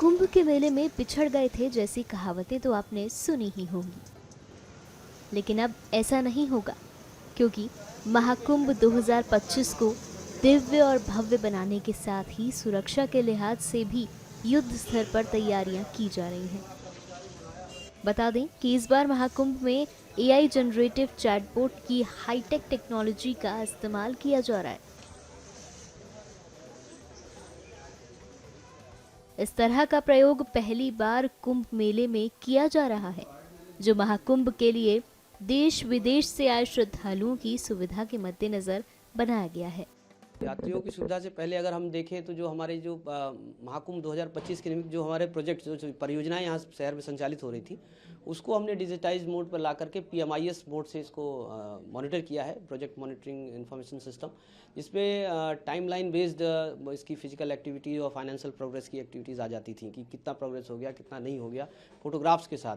कुंभ के मेले में पिछड़ गए थे जैसी कहावतें तो आपने सुनी ही होंगी, लेकिन अब ऐसा नहीं होगा, क्योंकि महाकुंभ 2025 को दिव्य और भव्य बनाने के साथ ही सुरक्षा के लिहाज से भी युद्ध स्तर पर तैयारियां की जा रही हैं। बता दें कि इस बार महाकुंभ में एआई जनरेटिव चैटबॉट की हाईटेक टेक्नोलॉजी का इस्तेमाल किया जा रहा है। इस तरह का प्रयोग पहली बार कुंभ मेले में किया जा रहा है, जो महाकुंभ के लिए देश विदेश से आए श्रद्धालुओं की सुविधा के मद्देनजर बनाया गया है। यात्रियों की सुविधा से पहले अगर हम देखें तो जो हमारे जो महाकुंभ 2025 के निमित्त जो हमारे प्रोजेक्ट जो परियोजनाएं यहाँ शहर में संचालित हो रही थी, उसको हमने डिजिटाइज मोड पर ला करके PMIS मोड से इसको मॉनिटर किया है, प्रोजेक्ट मॉनिटरिंग इंफॉर्मेशन सिस्टम, जिसमें टाइमलाइन बेस्ड इसकी फिजिकल एक्टिविटी और फाइनेंशियल प्रोग्रेस की एक्टिविटीज़ आ जाती थी कि कितना प्रोग्रेस हो गया, कितना नहीं हो गया, फोटोग्राफ्स के साथ।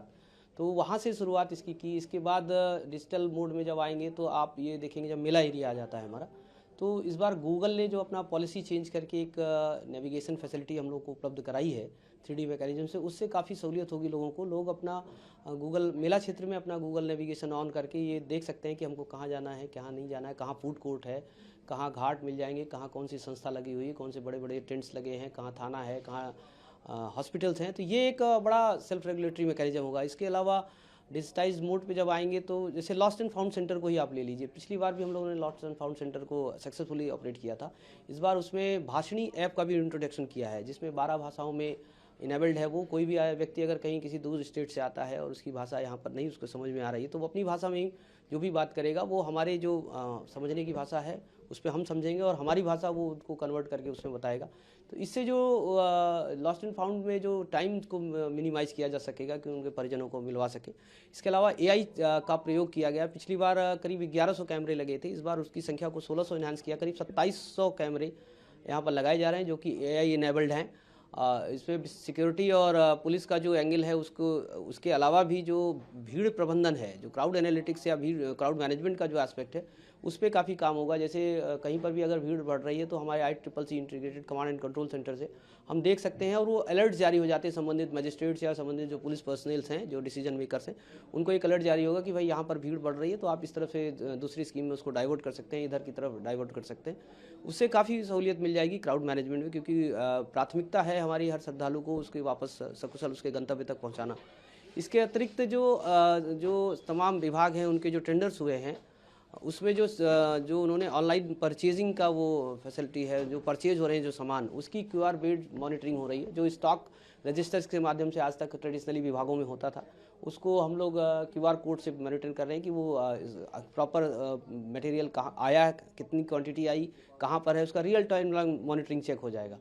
तो वहाँ से शुरुआत इसकी की। इसके बाद डिजिटल मोड में जब आएंगे तो आप ये देखेंगे जब मेला एरिया आ जाता है हमारा, तो इस बार गूगल ने जो अपना पॉलिसी चेंज करके एक नेविगेशन फैसिलिटी हम लोग को उपलब्ध कराई है 3D मैकेनिज्म से, उससे काफ़ी सहूलियत होगी लोगों को। लोग अपना गूगल मेला क्षेत्र में अपना गूगल नेविगेशन ऑन करके ये देख सकते हैं कि हमको कहाँ जाना है, कहाँ नहीं जाना है, कहाँ फूड कोर्ट है, कहाँ घाट मिल जाएंगे, कहाँ कौन सी संस्था लगी हुई है, कौन से बड़े बड़े टेंट्स लगे हैं, कहाँ थाना है, कहाँ हॉस्पिटल्स हैं। तो ये एक बड़ा सेल्फ रेगुलेटरी मैकेनिज्म होगा। इसके अलावा डिजिटाइज मोड पे जब आएंगे तो जैसे लॉस्ट एंड फाउंड सेंटर को ही आप ले लीजिए, पिछली बार भी हम लोगों ने लॉस्ट एंड फाउंड सेंटर को सक्सेसफुली ऑपरेट किया था। इस बार उसमें भाषणी ऐप का भी इंट्रोडक्शन किया है, जिसमें 12 भाषाओं में इनेबल्ड है। वो कोई भी व्यक्ति अगर कहीं किसी दूर स्टेट से आता है और उसकी भाषा यहाँ पर नहीं उसको समझ में आ रही है, तो वो अपनी भाषा में ही जो भी बात करेगा वो हमारे जो समझने की भाषा है उस पर हम समझेंगे और हमारी भाषा वो उनको कन्वर्ट करके उसमें बताएगा। तो इससे जो लॉस्ट एंड फाउंड में जो टाइम को मिनिमाइज़ किया जा सकेगा कि उनके परिजनों को मिलवा सके। इसके अलावा AI का प्रयोग किया गया। पिछली बार करीब 1100 कैमरे लगे थे, इस बार उसकी संख्या को 1600 इन्हांस किया, करीब 2700 कैमरे यहाँ पर लगाए जा रहे हैं जो कि AI इनेबल्ड हैं। इसमें सिक्योरिटी और पुलिस का जो एंगल है उसके अलावा भी जो भीड़ प्रबंधन है, जो क्राउड एनालिटिक्स या भीड़ क्राउड मैनेजमेंट का जो एस्पेक्ट है, उस पर काफ़ी काम होगा। जैसे कहीं पर भी अगर भीड़ बढ़ रही है तो हमारे ICCC integrated command and control centre से हम देख सकते हैं और वो अलर्ट जारी हो जाते हैं संबंधित मजिस्ट्रेट्स या संबंधित जो पुलिस पर्सनल्स हैं, जो डिसीजन मेकर्स हैं, उनको एक अलर्ट जारी होगा कि भाई यहाँ पर भीड़ बढ़ रही है तो आप इस तरफ से दूसरी स्कीम में उसको डाइवर्ट कर सकते हैं, इधर की तरफ डाइवर्ट कर सकते हैं। उससे काफ़ी सहूलियत मिल जाएगी क्राउड मैनेजमेंट में, क्योंकि प्राथमिकता है हमारी हर श्रद्धालु को उसके वापस सकुशल उसके गंतव्य तक पहुँचाना। इसके अतिरिक्त जो तमाम विभाग हैं उनके जो टेंडर्स हुए हैं उसमें जो उन्होंने ऑनलाइन परचेजिंग का वो फैसिलिटी है, जो परचेज हो रहे हैं जो सामान, उसकी QR बेस्ड मॉनिटरिंग हो रही है। जो स्टॉक रजिस्टर्स के माध्यम से आज तक ट्रेडिशनली विभागों में होता था, उसको हम लोग QR कोड से मॉनिटर कर रहे हैं कि वो प्रॉपर मटेरियल कहाँ आया है, कितनी क्वांटिटी आई, कहाँ पर है, उसका रियल टाइम मॉनिटरिंग चेक हो जाएगा।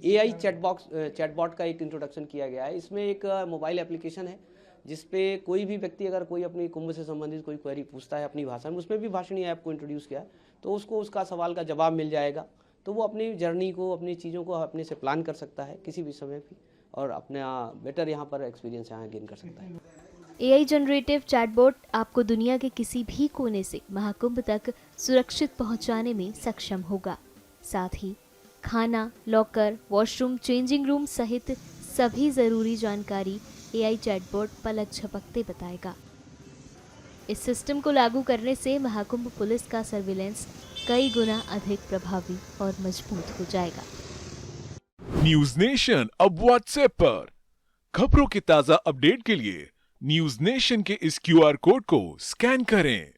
AI चैटबॉट का एक इंट्रोडक्शन किया गया है। इसमें एक मोबाइल एप्लीकेशन है जिसपे कोई भी व्यक्ति अगर कोई अपनी कुंभ से संबंधित कोई क्वेरी पूछता है अपनी भाषा में, उसमें भी भाषणी ऐप को इंट्रोड्यूस किया है, तो उसको उसका सवाल का जवाब मिल जाएगा। तो वो अपनी जर्नी को, अपनी चीज़ों को अपने से प्लान कर सकता है किसी भी समय भी, और अपना बेटर यहाँ पर एक्सपीरियंस यहाँ गेन कर सकता है। AI जनरेटिव चैटबॉट आपको दुनिया के किसी भी कोने से महाकुंभ तक सुरक्षित पहुंचाने में सक्षम होगा। साथ ही खाना, लॉकर, वॉशरूम, चेंजिंग रूम सहित सभी जरूरी जानकारी AI चैटबॉट पलक झपकते बताएगा। इस सिस्टम को लागू करने से महाकुंभ पुलिस का सर्विलेंस कई गुना अधिक प्रभावी और मजबूत हो जाएगा। न्यूज नेशन अब व्हाट्सएप पर खबरों की ताजा अपडेट के लिए न्यूज नेशन के इस QR कोड को स्कैन करें।